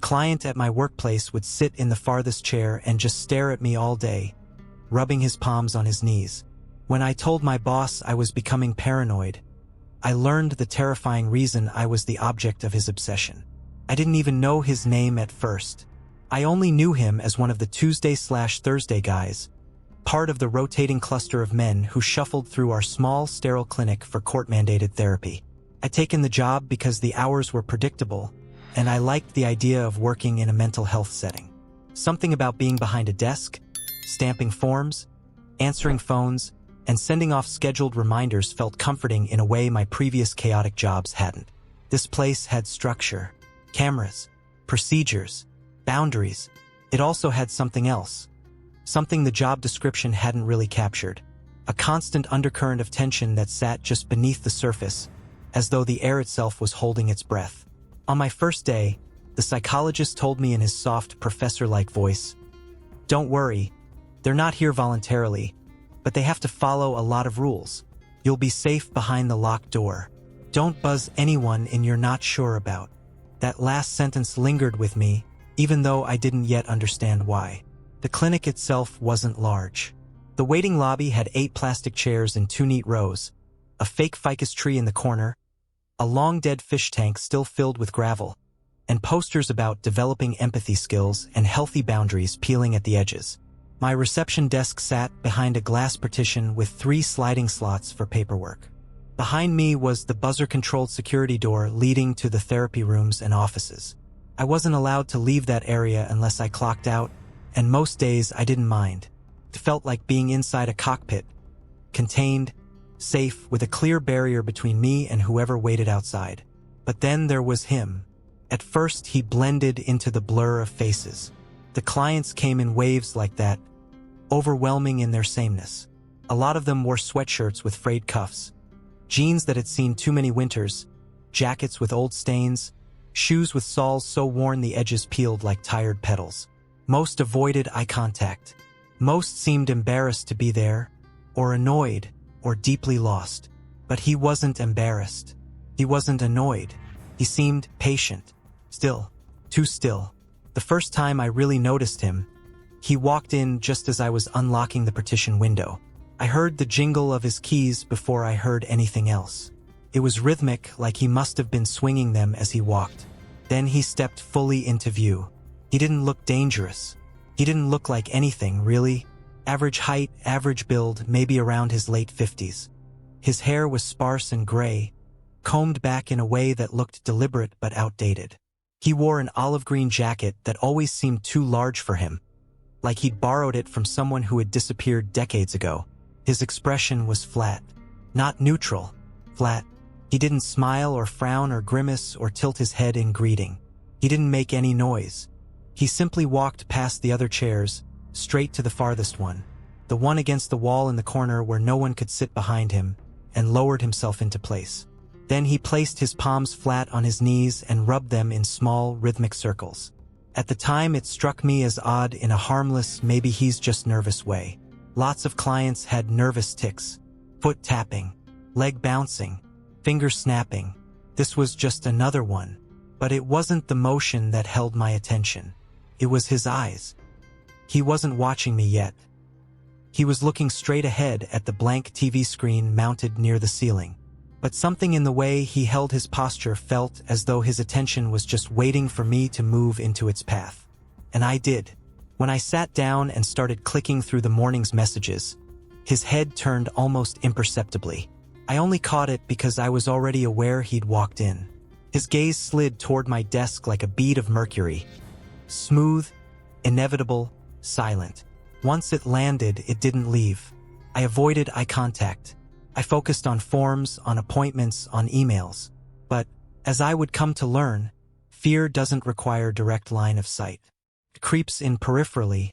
client at my workplace would sit in the farthest chair and just stare at me all day, rubbing his palms on his knees. When I told my boss I was becoming paranoid, I learned the terrifying reason I was the object of his obsession. I didn't even know his name at first. I only knew him as one of the Tuesday/Thursday guys, part of the rotating cluster of men who shuffled through our small, sterile clinic for court-mandated therapy. I'd taken the job because the hours were predictable, and I liked the idea of working in a mental health setting. Something about being behind a desk, stamping forms, answering phones, and sending off scheduled reminders felt comforting in a way my previous chaotic jobs hadn't. This place had structure, cameras, procedures, boundaries. It also had something else. Something the job description hadn't really captured. A constant undercurrent of tension that sat just beneath the surface, as though the air itself was holding its breath. On my first day, the psychologist told me in his soft, professor-like voice, "Don't worry, they're not here voluntarily, but they have to follow a lot of rules. You'll be safe behind the locked door. Don't buzz anyone you're not sure about." That last sentence lingered with me, even though I didn't yet understand why. The clinic itself wasn't large. The waiting lobby had 8 plastic chairs in 2 neat rows, a fake ficus tree in the corner, a long dead fish tank still filled with gravel, and posters about developing empathy skills and healthy boundaries peeling at the edges. My reception desk sat behind a glass partition with 3 sliding slots for paperwork. Behind me was the buzzer-controlled security door leading to the therapy rooms and offices. I wasn't allowed to leave that area unless I clocked out, and most days I didn't mind. It felt like being inside a cockpit, contained, safe, with a clear barrier between me and whoever waited outside. But then there was him. At first, he blended into the blur of faces. The clients came in waves like that, overwhelming in their sameness. A lot of them wore sweatshirts with frayed cuffs, jeans that had seen too many winters, jackets with old stains, shoes with soles so worn the edges peeled like tired petals. Most avoided eye contact. Most seemed embarrassed to be there, or annoyed, or deeply lost. But he wasn't embarrassed. He wasn't annoyed. He seemed patient. Still. Too still. The first time I really noticed him, he walked in just as I was unlocking the partition window. I heard the jingle of his keys before I heard anything else. It was rhythmic, like he must have been swinging them as he walked. Then he stepped fully into view. He didn't look dangerous. He didn't look like anything, really. Average height, average build, maybe around his late 50s. His hair was sparse and gray, combed back in a way that looked deliberate but outdated. He wore an olive green jacket that always seemed too large for him, like he'd borrowed it from someone who had disappeared decades ago. His expression was flat, not neutral, flat. He didn't smile or frown or grimace or tilt his head in greeting. He didn't make any noise. He simply walked past the other chairs, straight to the farthest one, the one against the wall in the corner where no one could sit behind him, and lowered himself into place. Then he placed his palms flat on his knees and rubbed them in small, rhythmic circles. At the time, it struck me as odd in a harmless, maybe he's just nervous way. Lots of clients had nervous tics, foot tapping, leg bouncing, finger snapping. This was just another one. But it wasn't the motion that held my attention. It was his eyes. He wasn't watching me yet. He was looking straight ahead at the blank TV screen mounted near the ceiling. But something in the way he held his posture felt as though his attention was just waiting for me to move into its path. And I did. When I sat down and started clicking through the morning's messages, his head turned almost imperceptibly. I only caught it because I was already aware he'd walked in. His gaze slid toward my desk like a bead of mercury. Smooth, inevitable, silent. Once it landed, it didn't leave. I avoided eye contact. I focused on forms, on appointments, on emails. But, as I would come to learn, fear doesn't require direct line of sight. It creeps in peripherally,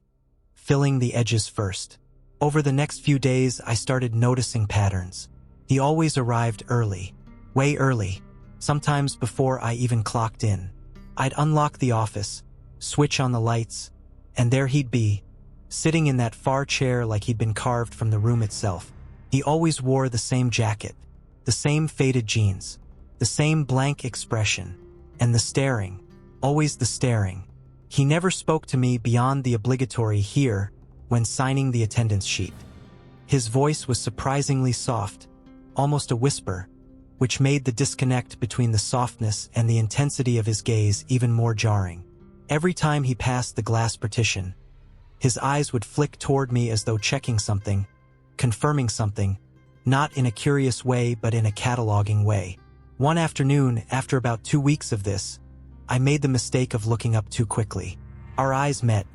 filling the edges first. Over the next few days, I started noticing patterns. He always arrived early, way early, sometimes before I even clocked in. I'd unlock the office, switch on the lights, and there he'd be, sitting in that far chair like he'd been carved from the room itself. He always wore the same jacket, the same faded jeans, the same blank expression, and the staring, always the staring. He never spoke to me beyond the obligatory "here" when signing the attendance sheet. His voice was surprisingly soft, almost a whisper, which made the disconnect between the softness and the intensity of his gaze even more jarring. Every time he passed the glass partition, his eyes would flick toward me as though checking something, confirming something, not in a curious way but in a cataloging way. One afternoon, after about 2 weeks of this, I made the mistake of looking up too quickly. Our eyes met.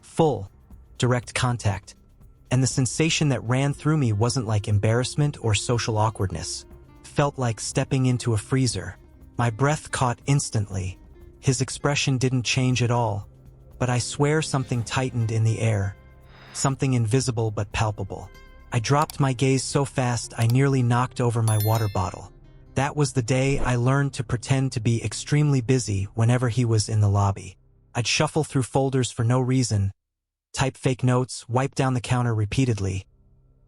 Full, direct contact. And the sensation that ran through me wasn't like embarrassment or social awkwardness. It felt like stepping into a freezer. My breath caught instantly. His expression didn't change at all, but I swear something tightened in the air. Something invisible but palpable. I dropped my gaze so fast I nearly knocked over my water bottle. That was the day I learned to pretend to be extremely busy whenever he was in the lobby. I'd shuffle through folders for no reason, type fake notes, wipe down the counter repeatedly.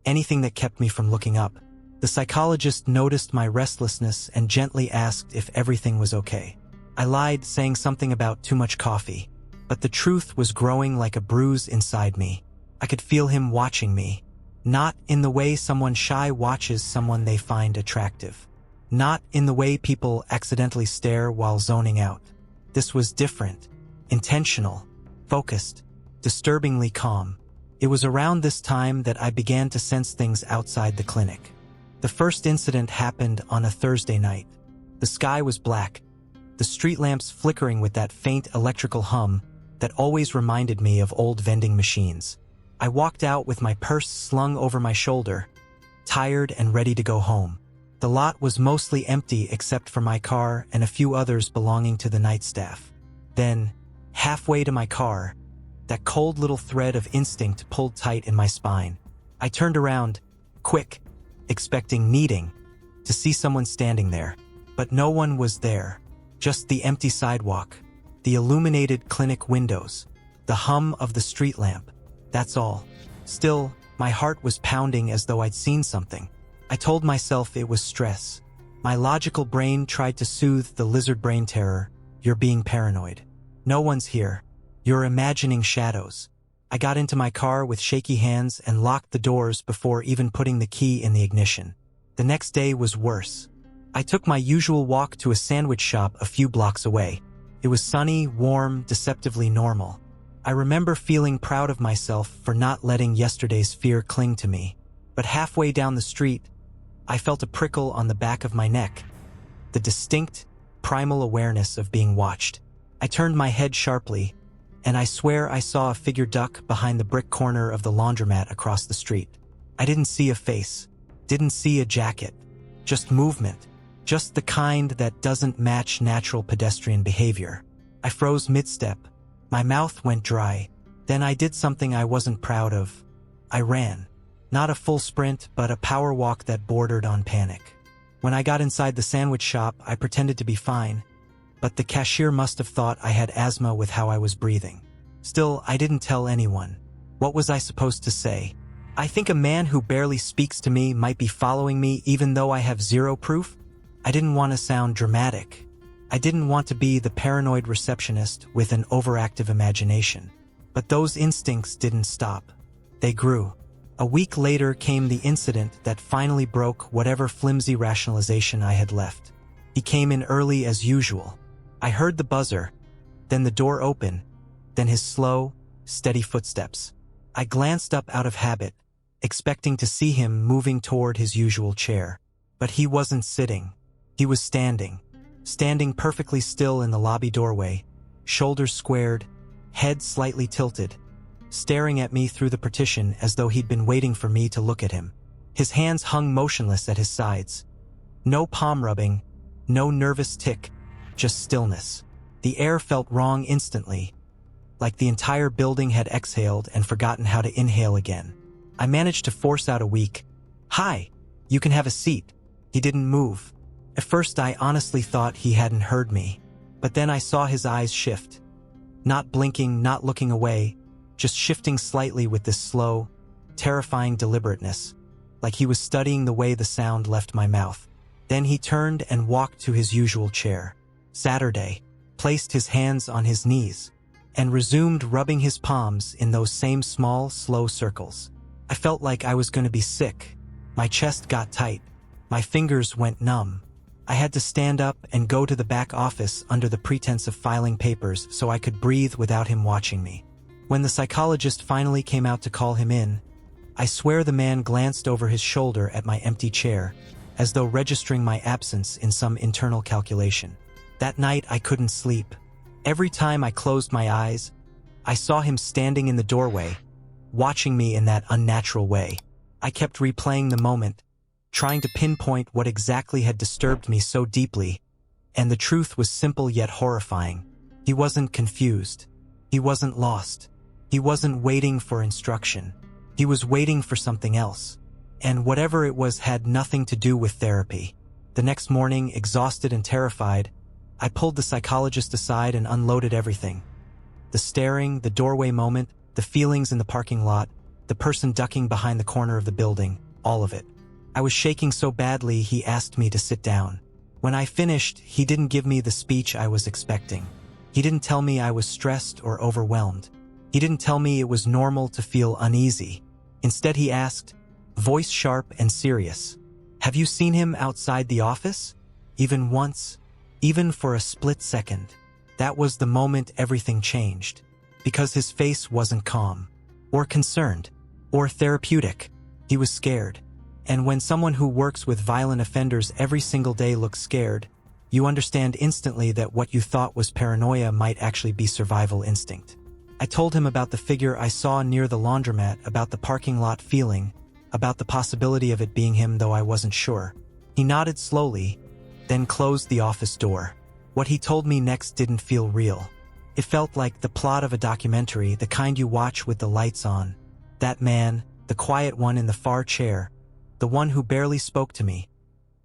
Anything that kept me from looking up. The psychologist noticed my restlessness and gently asked if everything was okay. I lied, saying something about too much coffee. But the truth was growing like a bruise inside me. I could feel him watching me. Not in the way someone shy watches someone they find attractive. Not in the way people accidentally stare while zoning out. This was different, intentional, focused, disturbingly calm. It was around this time that I began to sense things outside the clinic. The first incident happened on a Thursday night. The sky was black, the street lamps flickering with that faint electrical hum that always reminded me of old vending machines. I walked out with my purse slung over my shoulder, tired and ready to go home. The lot was mostly empty except for my car and a few others belonging to the night staff. Then, halfway to my car, that cold little thread of instinct pulled tight in my spine. I turned around, quick, needing to see someone standing there. But no one was there. Just the empty sidewalk, the illuminated clinic windows, the hum of the street lamp. That's all. Still, my heart was pounding as though I'd seen something. I told myself it was stress. My logical brain tried to soothe the lizard brain terror. You're being paranoid. No one's here. You're imagining shadows. I got into my car with shaky hands and locked the doors before even putting the key in the ignition. The next day was worse. I took my usual walk to a sandwich shop a few blocks away. It was sunny, warm, deceptively normal. I remember feeling proud of myself for not letting yesterday's fear cling to me. But halfway down the street, I felt a prickle on the back of my neck. The distinct, primal awareness of being watched. I turned my head sharply, and I swear I saw a figure duck behind the brick corner of the laundromat across the street. I didn't see a face, didn't see a jacket, just movement, just the kind that doesn't match natural pedestrian behavior. I froze mid-step. My mouth went dry. Then I did something I wasn't proud of. I ran. Not a full sprint, but a power walk that bordered on panic. When I got inside the sandwich shop, I pretended to be fine, but the cashier must have thought I had asthma with how I was breathing. Still, I didn't tell anyone. What was I supposed to say? I think a man who barely speaks to me might be following me even though I have zero proof? I didn't want to sound dramatic. I didn't want to be the paranoid receptionist with an overactive imagination. But those instincts didn't stop. They grew. A week later came the incident that finally broke whatever flimsy rationalization I had left. He came in early as usual. I heard the buzzer, then the door open, then his slow, steady footsteps. I glanced up out of habit, expecting to see him moving toward his usual chair. But he wasn't sitting. He was standing perfectly still in the lobby doorway, shoulders squared, head slightly tilted, staring at me through the partition as though he'd been waiting for me to look at him. His hands hung motionless at his sides. No palm rubbing, no nervous tick, just stillness. The air felt wrong instantly, like the entire building had exhaled and forgotten how to inhale again. I managed to force out a weak, "Hi, you can have a seat." He didn't move. At first I honestly thought he hadn't heard me, but then I saw his eyes shift. Not blinking, not looking away, just shifting slightly with this slow, terrifying deliberateness, like he was studying the way the sound left my mouth. Then he turned and walked to his usual chair. Saturday. placed his hands on his knees, and resumed rubbing his palms in those same small, slow circles. I felt like I was going to be sick. My chest got tight. My fingers went numb. I had to stand up and go to the back office under the pretense of filing papers so I could breathe without him watching me. When the psychologist finally came out to call him in, I swear the man glanced over his shoulder at my empty chair, as though registering my absence in some internal calculation. That night I couldn't sleep. Every time I closed my eyes, I saw him standing in the doorway, watching me in that unnatural way. I kept replaying the moment, trying to pinpoint what exactly had disturbed me so deeply, and the truth was simple yet horrifying. He wasn't confused. He wasn't lost. He wasn't waiting for instruction. He was waiting for something else. And whatever it was had nothing to do with therapy. The next morning, exhausted and terrified, I pulled the psychologist aside and unloaded everything. The staring, the doorway moment, the feelings in the parking lot, the person ducking behind the corner of the building, all of it. I was shaking so badly he asked me to sit down. When I finished, he didn't give me the speech I was expecting. He didn't tell me I was stressed or overwhelmed. He didn't tell me it was normal to feel uneasy. Instead he asked, voice sharp and serious, "Have you seen him outside the office? Even once? Even for a split second?" That was the moment everything changed. Because his face wasn't calm, or concerned, or therapeutic. He was scared. And when someone who works with violent offenders every single day looks scared, you understand instantly that what you thought was paranoia might actually be survival instinct. I told him about the figure I saw near the laundromat, about the parking lot feeling, about the possibility of it being him, though I wasn't sure. He nodded slowly, then closed the office door. What he told me next didn't feel real. It felt like the plot of a documentary, the kind you watch with the lights on. That man, the quiet one in the far chair, the one who barely spoke to me,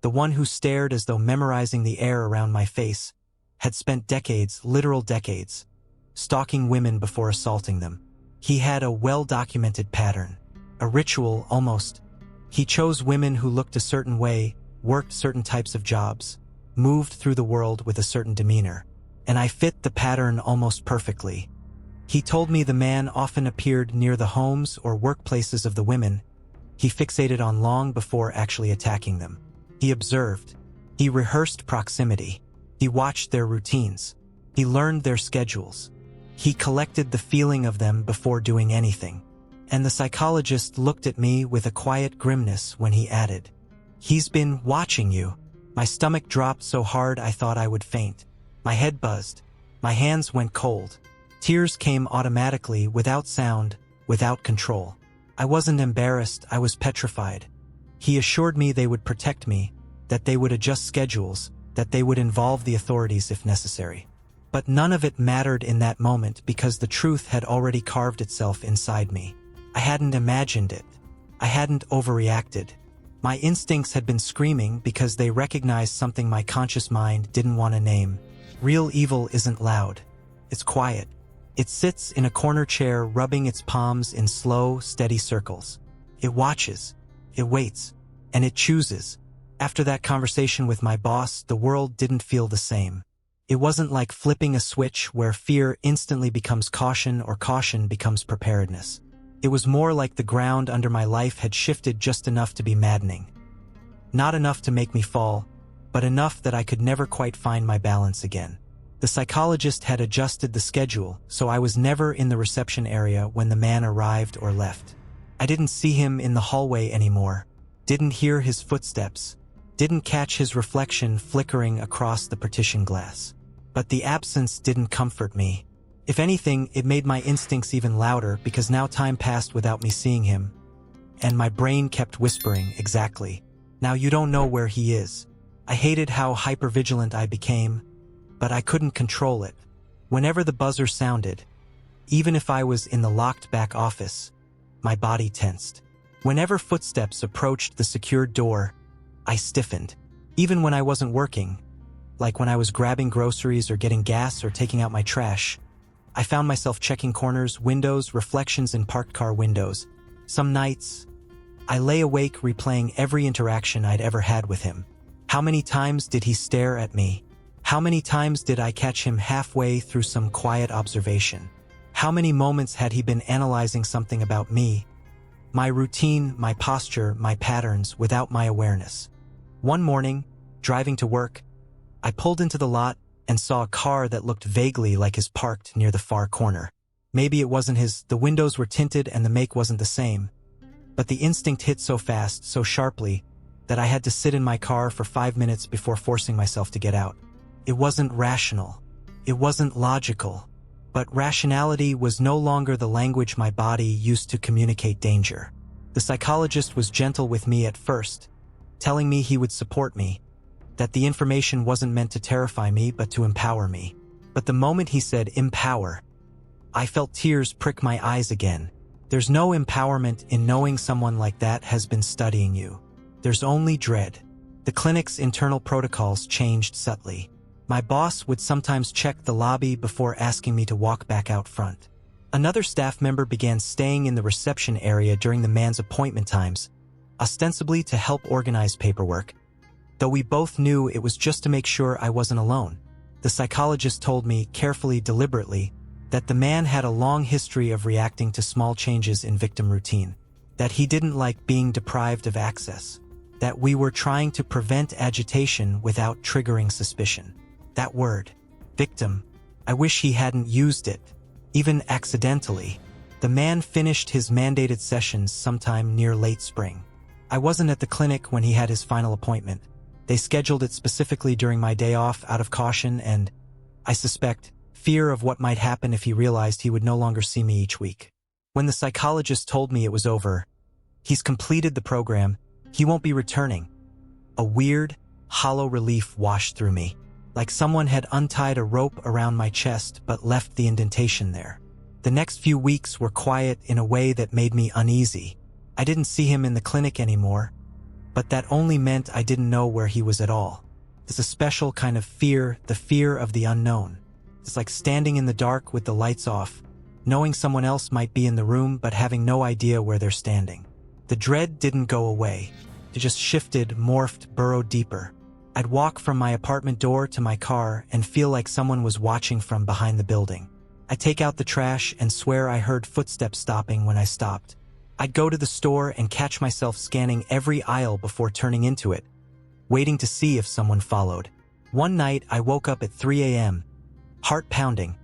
the one who stared as though memorizing the air around my face, had spent decades, literal decades, stalking women before assaulting them. He had a well-documented pattern, a ritual almost. He chose women who looked a certain way, worked certain types of jobs, moved through the world with a certain demeanor, and I fit the pattern almost perfectly. He told me the man often appeared near the homes or workplaces of the women he fixated on long before actually attacking them. He observed. He rehearsed proximity. He watched their routines. He learned their schedules. He collected the feeling of them before doing anything. And the psychologist looked at me with a quiet grimness when he added, "He's been watching you." My stomach dropped so hard I thought I would faint. My head buzzed. My hands went cold. Tears came automatically, without sound, without control. I wasn't embarrassed, I was petrified. He assured me they would protect me, that they would adjust schedules, that they would involve the authorities if necessary. But none of it mattered in that moment because the truth had already carved itself inside me. I hadn't imagined it. I hadn't overreacted. My instincts had been screaming because they recognized something my conscious mind didn't want to name. Real evil isn't loud. It's quiet. It sits in a corner chair rubbing its palms in slow, steady circles. It watches. It waits. And it chooses. After that conversation with my boss, the world didn't feel the same. It wasn't like flipping a switch where fear instantly becomes caution or caution becomes preparedness. It was more like the ground under my life had shifted just enough to be maddening. Not enough to make me fall, but enough that I could never quite find my balance again. The psychologist had adjusted the schedule, so I was never in the reception area when the man arrived or left. I didn't see him in the hallway anymore, didn't hear his footsteps, didn't catch his reflection flickering across the partition glass. But the absence didn't comfort me. If anything, it made my instincts even louder because now time passed without me seeing him. And my brain kept whispering, exactly. Now you don't know where he is. I hated how hypervigilant I became, but I couldn't control it. Whenever the buzzer sounded, even if I was in the locked back office, my body tensed. Whenever footsteps approached the secured door, I stiffened. Even when I wasn't working, like when I was grabbing groceries or getting gas or taking out my trash, I found myself checking corners, windows, reflections in parked car windows. Some nights, I lay awake replaying every interaction I'd ever had with him. How many times did he stare at me? How many times did I catch him halfway through some quiet observation? How many moments had he been analyzing something about me, my routine, my posture, my patterns, without my awareness? One morning, driving to work, I pulled into the lot and saw a car that looked vaguely like his parked near the far corner. Maybe it wasn't his, the windows were tinted and the make wasn't the same. But the instinct hit so fast, so sharply, that I had to sit in my car for 5 minutes before forcing myself to get out. It wasn't rational. It wasn't logical. But rationality was no longer the language my body used to communicate danger. The psychologist was gentle with me at first, telling me he would support me, that the information wasn't meant to terrify me but to empower me. But the moment he said empower, I felt tears prick my eyes again. There's no empowerment in knowing someone like that has been studying you. There's only dread. The clinic's internal protocols changed subtly. My boss would sometimes check the lobby before asking me to walk back out front. Another staff member began staying in the reception area during the man's appointment times, ostensibly to help organize paperwork, though we both knew it was just to make sure I wasn't alone. The psychologist told me, carefully, deliberately, that the man had a long history of reacting to small changes in victim routine, that he didn't like being deprived of access, that we were trying to prevent agitation without triggering suspicion. That word, victim, I wish he hadn't used it, even accidentally. The man finished his mandated sessions sometime near late spring. I wasn't at the clinic when he had his final appointment. They scheduled it specifically during my day off out of caution and, I suspect, fear of what might happen if he realized he would no longer see me each week. When the psychologist told me it was over, he's completed the program, he won't be returning, a weird, hollow relief washed through me, like someone had untied a rope around my chest but left the indentation there. The next few weeks were quiet in a way that made me uneasy. I didn't see him in the clinic anymore, but that only meant I didn't know where he was at all. It's a special kind of fear, the fear of the unknown. It's like standing in the dark with the lights off, knowing someone else might be in the room but having no idea where they're standing. The dread didn't go away. It just shifted, morphed, burrowed deeper. I'd walk from my apartment door to my car and feel like someone was watching from behind the building. I'd take out the trash and swear I heard footsteps stopping when I stopped. I'd go to the store and catch myself scanning every aisle before turning into it, waiting to see if someone followed. One night, I woke up at 3 a.m., heart pounding,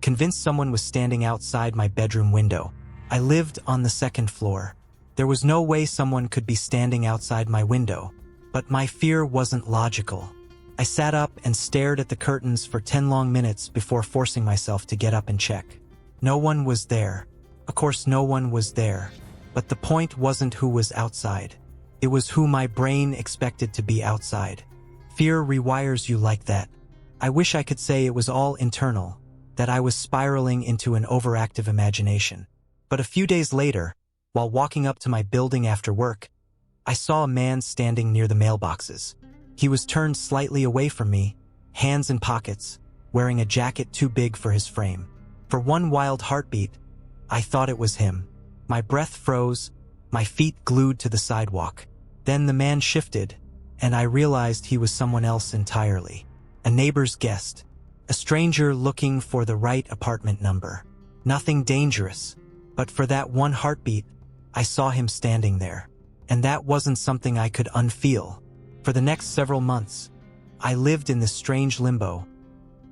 convinced someone was standing outside my bedroom window. I lived on the second floor. There was no way someone could be standing outside my window, but my fear wasn't logical. I sat up and stared at the curtains for 10 long minutes before forcing myself to get up and check. No one was there. Of course, no one was there. But the point wasn't who was outside. It was who my brain expected to be outside. Fear rewires you like that. I wish I could say it was all internal, that I was spiraling into an overactive imagination. But a few days later, while walking up to my building after work, I saw a man standing near the mailboxes. He was turned slightly away from me, hands in pockets, wearing a jacket too big for his frame. For one wild heartbeat, I thought it was him. My breath froze, my feet glued to the sidewalk. Then the man shifted, and I realized he was someone else entirely. A neighbor's guest, a stranger looking for the right apartment number. Nothing dangerous, but for that one heartbeat, I saw him standing there. And that wasn't something I could unfeel. For the next several months, I lived in this strange limbo.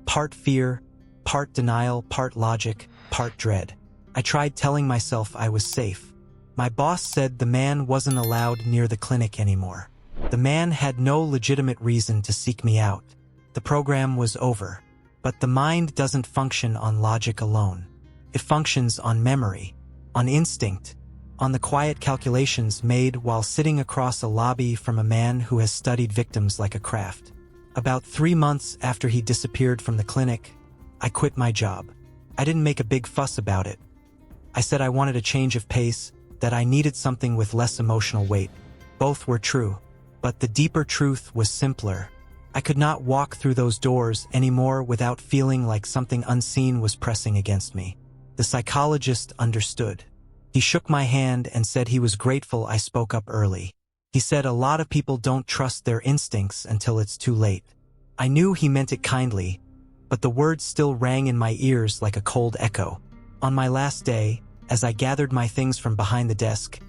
Part fear, part denial, part logic, part dread. I tried telling myself I was safe. My boss said the man wasn't allowed near the clinic anymore. The man had no legitimate reason to seek me out. The program was over. But the mind doesn't function on logic alone. It functions on memory, on instinct, on the quiet calculations made while sitting across a lobby from a man who has studied victims like a craft. About 3 months after he disappeared from the clinic, I quit my job. I didn't make a big fuss about it. I said I wanted a change of pace, that I needed something with less emotional weight. Both were true, but the deeper truth was simpler. I could not walk through those doors anymore without feeling like something unseen was pressing against me. The psychologist understood. He shook my hand and said he was grateful I spoke up early. He said a lot of people don't trust their instincts until it's too late. I knew he meant it kindly, but the words still rang in my ears like a cold echo. On my last day, as I gathered my things from behind the desk,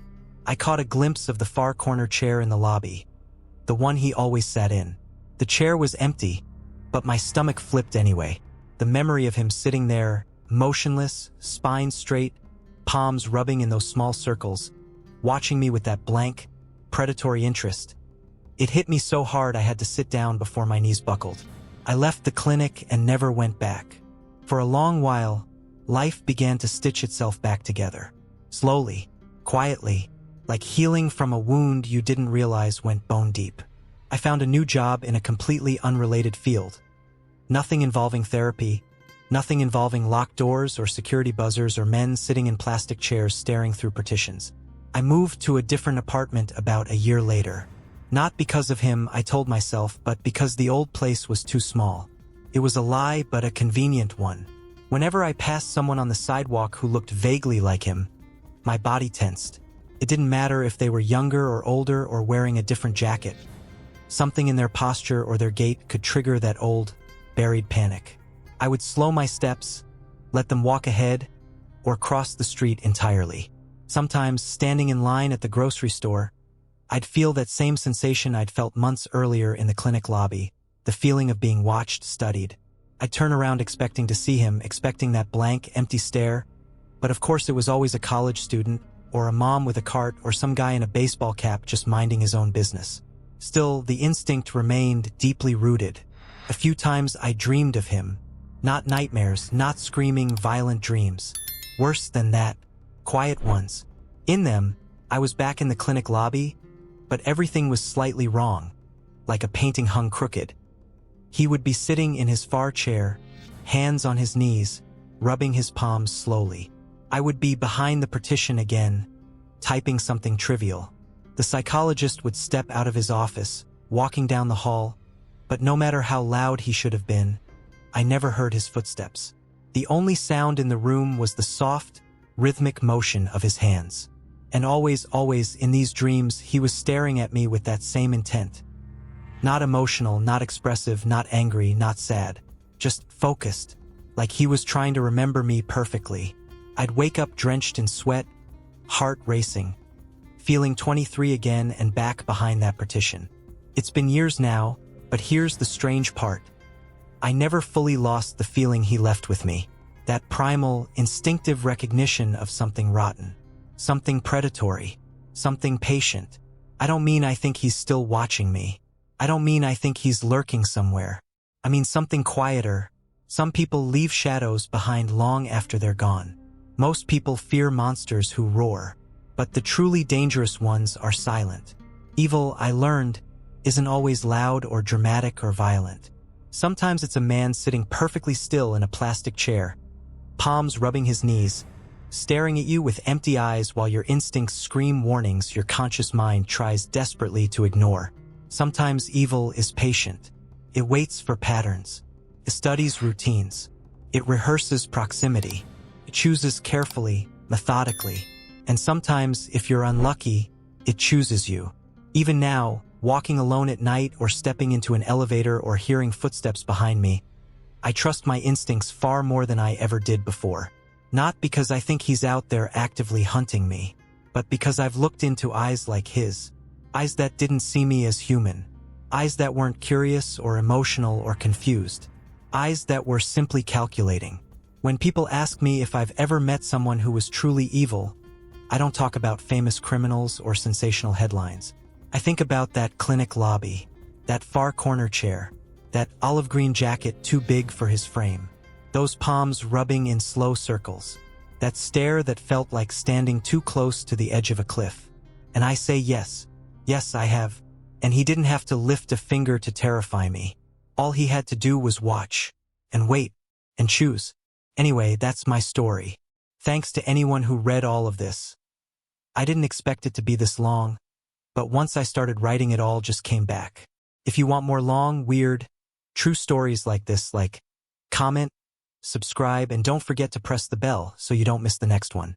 I caught a glimpse of the far corner chair in the lobby, the one he always sat in. The chair was empty, but my stomach flipped anyway. The memory of him sitting there, motionless, spine straight, palms rubbing in those small circles, watching me with that blank, predatory interest. It hit me so hard I had to sit down before my knees buckled. I left the clinic and never went back. For a long while, life began to stitch itself back together. Slowly, quietly, like healing from a wound you didn't realize went bone deep. I found a new job in a completely unrelated field. Nothing involving therapy, nothing involving locked doors or security buzzers or men sitting in plastic chairs staring through partitions. I moved to a different apartment about a year later. Not because of him, I told myself, but because the old place was too small. It was a lie, but a convenient one. Whenever I passed someone on the sidewalk who looked vaguely like him, my body tensed. It didn't matter if they were younger or older or wearing a different jacket. Something in their posture or their gait could trigger that old, buried panic. I would slow my steps, let them walk ahead, or cross the street entirely. Sometimes, standing in line at the grocery store, I'd feel that same sensation I'd felt months earlier in the clinic lobby, the feeling of being watched, studied. I'd turn around expecting to see him, expecting that blank, empty stare, but of course it was always a college student, or a mom with a cart, or some guy in a baseball cap just minding his own business. Still, the instinct remained deeply rooted. A few times I dreamed of him. Not nightmares, not screaming, violent dreams. Worse than that, quiet ones. In them, I was back in the clinic lobby, but everything was slightly wrong, like a painting hung crooked. He would be sitting in his far chair, hands on his knees, rubbing his palms slowly. I would be behind the partition again, typing something trivial. The psychologist would step out of his office, walking down the hall, but no matter how loud he should have been, I never heard his footsteps. The only sound in the room was the soft, rhythmic motion of his hands. And always, in these dreams, he was staring at me with that same intent. Not emotional, not expressive, not angry, not sad. Just focused, like he was trying to remember me perfectly. I'd wake up drenched in sweat, heart racing, feeling 23 again and back behind that partition. It's been years now, but here's the strange part. I never fully lost the feeling he left with me. That primal, instinctive recognition of something rotten. Something predatory. Something patient. I don't mean I think he's still watching me. I don't mean I think he's lurking somewhere. I mean something quieter. Some people leave shadows behind long after they're gone. Most people fear monsters who roar. But the truly dangerous ones are silent. Evil, I learned, isn't always loud or dramatic or violent. Sometimes it's a man sitting perfectly still in a plastic chair, palms rubbing his knees, staring at you with empty eyes while your instincts scream warnings your conscious mind tries desperately to ignore. Sometimes evil is patient. It waits for patterns. It studies routines. It rehearses proximity. It chooses carefully, methodically. And sometimes, if you're unlucky, it chooses you. Even now, walking alone at night or stepping into an elevator or hearing footsteps behind me, I trust my instincts far more than I ever did before. Not because I think he's out there actively hunting me, but because I've looked into eyes like his. Eyes that didn't see me as human. Eyes that weren't curious or emotional or confused. Eyes that were simply calculating. When people ask me if I've ever met someone who was truly evil, I don't talk about famous criminals or sensational headlines. I think about that clinic lobby, that far corner chair, that olive green jacket too big for his frame, those palms rubbing in slow circles, that stare that felt like standing too close to the edge of a cliff. And I say yes, I have. And he didn't have to lift a finger to terrify me. All he had to do was watch, and wait, and choose. Anyway, that's my story. Thanks to anyone who read all of this. I didn't expect it to be this long, but once I started writing it all just came back. If you want more long, weird, true stories like this, comment, subscribe, and don't forget to press the bell so you don't miss the next one.